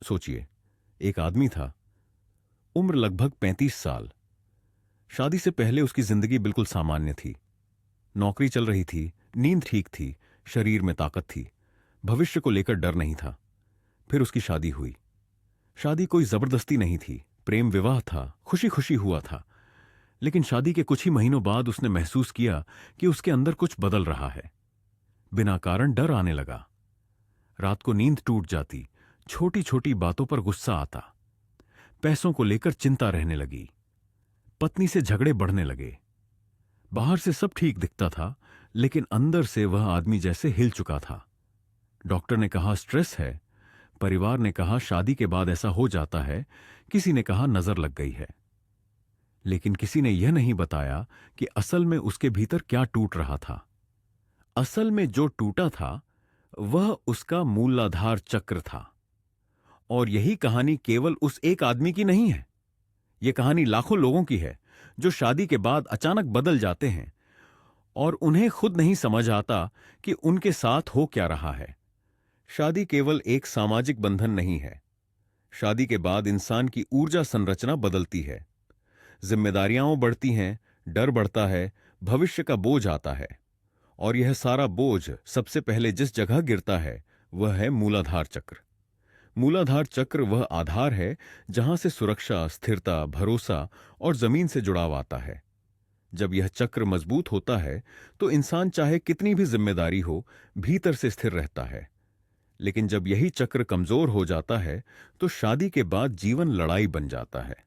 सोचिए, एक आदमी था, उम्र लगभग 35 साल। शादी से पहले उसकी जिंदगी बिल्कुल सामान्य थी। नौकरी चल रही थी, नींद ठीक थी, शरीर में ताकत थी, भविष्य को लेकर डर नहीं था। फिर उसकी शादी हुई। शादी कोई जबरदस्ती नहीं थी, प्रेम विवाह था, खुशी खुशी हुआ था। लेकिन शादी के कुछ ही महीनों बाद उसने महसूस किया कि उसके अंदर कुछ बदल रहा है। बिना कारण डर आने लगा। रात को नींद टूट जाती, छोटी छोटी बातों पर गुस्सा आता, पैसों को लेकर चिंता रहने लगी, पत्नी से झगड़े बढ़ने लगे। बाहर से सब ठीक दिखता था, लेकिन अंदर से वह आदमी जैसे हिल चुका था। डॉक्टर ने कहा स्ट्रेस है, परिवार ने कहा शादी के बाद ऐसा हो जाता है, किसी ने कहा नजर लग गई है। लेकिन किसी ने यह नहीं बताया कि असल में उसके भीतर क्या टूट रहा था। असल में जो टूटा था वह उसका मूलाधार चक्र था। और यही कहानी केवल उस एक आदमी की नहीं है। यह कहानी लाखों लोगों की है जो शादी के बाद अचानक बदल जाते हैं और उन्हें खुद नहीं समझ आता कि उनके साथ हो क्या रहा है। शादी केवल एक सामाजिक बंधन नहीं है। शादी के बाद इंसान की ऊर्जा संरचना बदलती है, जिम्मेदारियां बढ़ती हैं, डर बढ़ता है, भविष्य का बोझ आता है। और यह सारा बोझ सबसे पहले जिस जगह गिरता है वह है मूलाधार चक्र। मूलाधार चक्र वह आधार है जहां से सुरक्षा, स्थिरता, भरोसा और जमीन से जुड़ाव आता है। जब यह चक्र मजबूत होता है तो इंसान चाहे कितनी भी जिम्मेदारी हो, भीतर से स्थिर रहता है। लेकिन जब यही चक्र कमजोर हो जाता है तो शादी के बाद जीवन लड़ाई बन जाता है।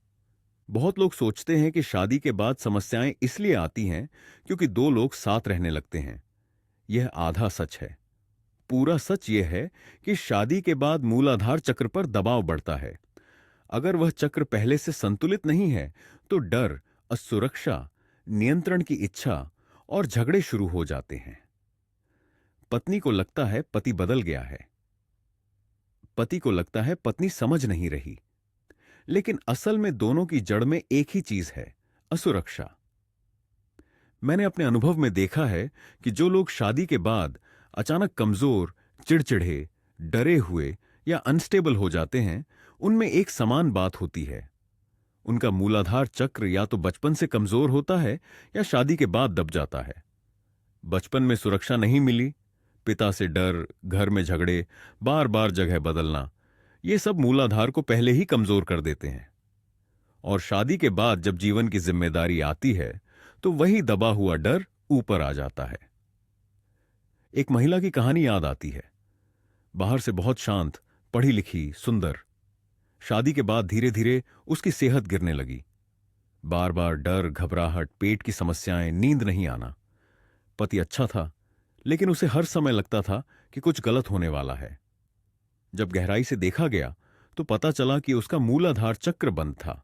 बहुत लोग सोचते हैं कि शादी के बाद समस्याएं इसलिए आती हैं क्योंकि दो लोग साथ रहने लगते हैं। यह आधा सच है। पूरा सच यह है कि शादी के बाद मूलाधार चक्र पर दबाव बढ़ता है। अगर वह चक्र पहले से संतुलित नहीं है तो डर, असुरक्षा, नियंत्रण की इच्छा और झगड़े शुरू हो जाते हैं। पत्नी को लगता है पति बदल गया है, पति को लगता है पत्नी समझ नहीं रही। लेकिन असल में दोनों की जड़ में एक ही चीज है, असुरक्षा। मैंने अपने अनुभव में देखा है कि जो लोग शादी के बाद अचानक कमजोर, चिड़चिड़े, डरे हुए या अनस्टेबल हो जाते हैं, उनमें एक समान बात होती है। उनका मूलाधार चक्र या तो बचपन से कमजोर होता है या शादी के बाद दब जाता है। बचपन में सुरक्षा नहीं मिली, पिता से डर, घर में झगड़े, बार बार जगह बदलना, ये सब मूलाधार को पहले ही कमजोर कर देते हैं। और शादी के बाद जब जीवन की जिम्मेदारी आती है तो वही दबा हुआ डर ऊपर आ जाता है। एक महिला की कहानी याद आती है। बाहर से बहुत शांत, पढ़ी लिखी, सुंदर। शादी के बाद धीरे धीरे उसकी सेहत गिरने लगी। बार बार डर, घबराहट, पेट की समस्याएं, नींद नहीं आना। पति अच्छा था, लेकिन उसे हर समय लगता था कि कुछ गलत होने वाला है। जब गहराई से देखा गया तो पता चला कि उसका मूलाधार चक्र बंद था।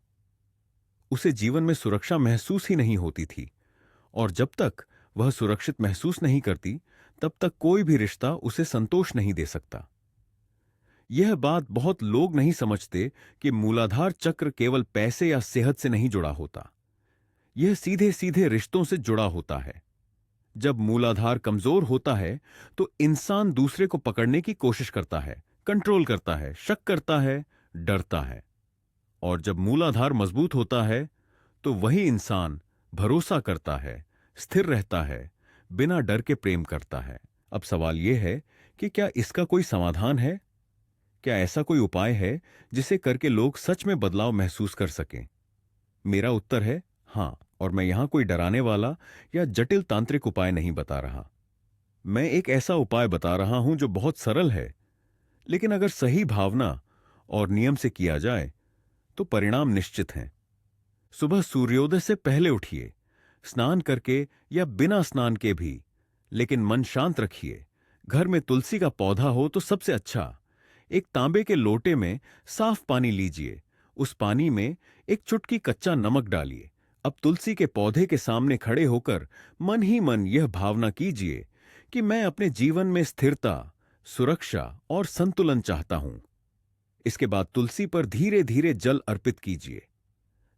उसे जीवन में सुरक्षा महसूस ही नहीं होती थी, और जब तक वह सुरक्षित महसूस नहीं करती तब तक कोई भी रिश्ता उसे संतोष नहीं दे सकता। यह बात बहुत लोग नहीं समझते कि मूलाधार चक्र केवल पैसे या सेहत से नहीं जुड़ा होता। यह सीधे सीधे रिश्तों से जुड़ा होता है। जब मूलाधार कमजोर होता है तो इंसान दूसरे को पकड़ने की कोशिश करता है, कंट्रोल करता है, शक करता है, डरता है। और जब मूलाधार मजबूत होता है तो वही इंसान भरोसा करता है, स्थिर रहता है, बिना डर के प्रेम करता है। अब सवाल यह है कि क्या इसका कोई समाधान है? क्या ऐसा कोई उपाय है जिसे करके लोग सच में बदलाव महसूस कर सकें? मेरा उत्तर है हां, और मैं यहां कोई डराने वाला या जटिल तांत्रिक उपाय नहीं बता रहा। मैं एक ऐसा उपाय बता रहा हूं जो बहुत सरल है, लेकिन अगर सही भावना और नियम से किया जाए तो परिणाम निश्चित हैं। सुबह सूर्योदय से पहले उठिए, स्नान करके या बिना स्नान के भी, लेकिन मन शांत रखिए। घर में तुलसी का पौधा हो तो सबसे अच्छा। एक तांबे के लोटे में साफ पानी लीजिए, उस पानी में एक चुटकी कच्चा नमक डालिए। अब तुलसी के पौधे के सामने खड़े होकर मन ही मन यह भावना कीजिए कि मैं अपने जीवन में स्थिरता, सुरक्षा और संतुलन चाहता हूं। इसके बाद तुलसी पर धीरे धीरे जल अर्पित कीजिए।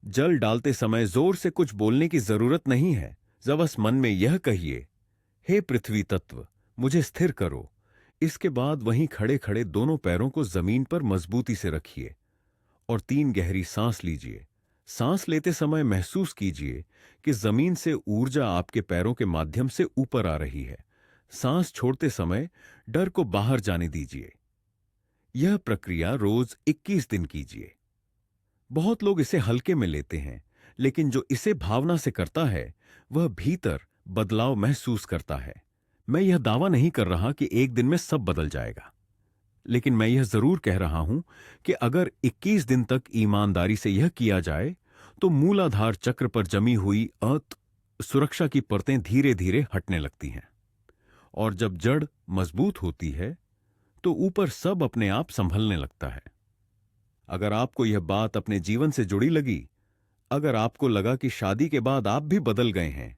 जल डालते समय जोर से कुछ बोलने की जरूरत नहीं है। बस मन में यह कहिए, हे पृथ्वी तत्व, मुझे स्थिर करो, इसके बाद वहीं खड़े खड़े दोनों पैरों को जमीन पर मजबूती से रखिए और 3 गहरी सांस लीजिए। सांस लेते समय महसूस कीजिए कि जमीन से ऊर्जा आपके पैरों के माध्यम से ऊपर आ रही है। सांस छोड़ते समय डर को बाहर जाने दीजिए। यह प्रक्रिया रोज 21 दिन कीजिए। बहुत लोग इसे हल्के में लेते हैं, लेकिन जो इसे भावना से करता है वह भीतर बदलाव महसूस करता है। मैं यह दावा नहीं कर रहा कि एक दिन में सब बदल जाएगा, लेकिन मैं यह जरूर कह रहा हूं कि अगर 21 दिन तक ईमानदारी से यह किया जाए तो मूलाधार चक्र पर जमी हुई सुरक्षा की परतें धीरे धीरे हटने लगती हैं, और जब जड़ मजबूत होती है तो ऊपर सब अपने आप संभलने लगता है। अगर आपको यह बात अपने जीवन से जुड़ी लगी, अगर आपको लगा कि शादी के बाद आप भी बदल गए हैं,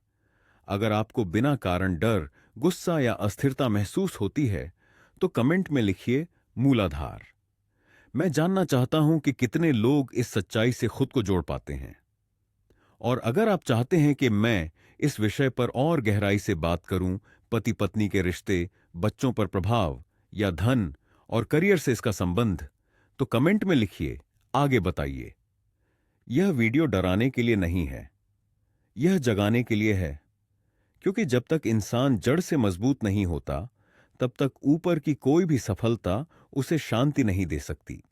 अगर आपको बिना कारण डर, गुस्सा या अस्थिरता महसूस होती है, तो कमेंट में लिखिए मूलाधार। मैं जानना चाहता हूं कि कितने लोग इस सच्चाई से खुद को जोड़ पाते हैं। और अगर आप चाहते हैं कि मैं इस विषय पर और गहराई से बात करूं, पति पत्नी के रिश्ते, बच्चों पर प्रभाव या धन और करियर से इसका संबंध, तो कमेंट में लिखिए, आगे बताइए। यह वीडियो डराने के लिए नहीं है, यह जगाने के लिए है, क्योंकि जब तक इंसान जड़ से मजबूत नहीं होता, तब तक ऊपर की कोई भी सफलता उसे शांति नहीं दे सकती।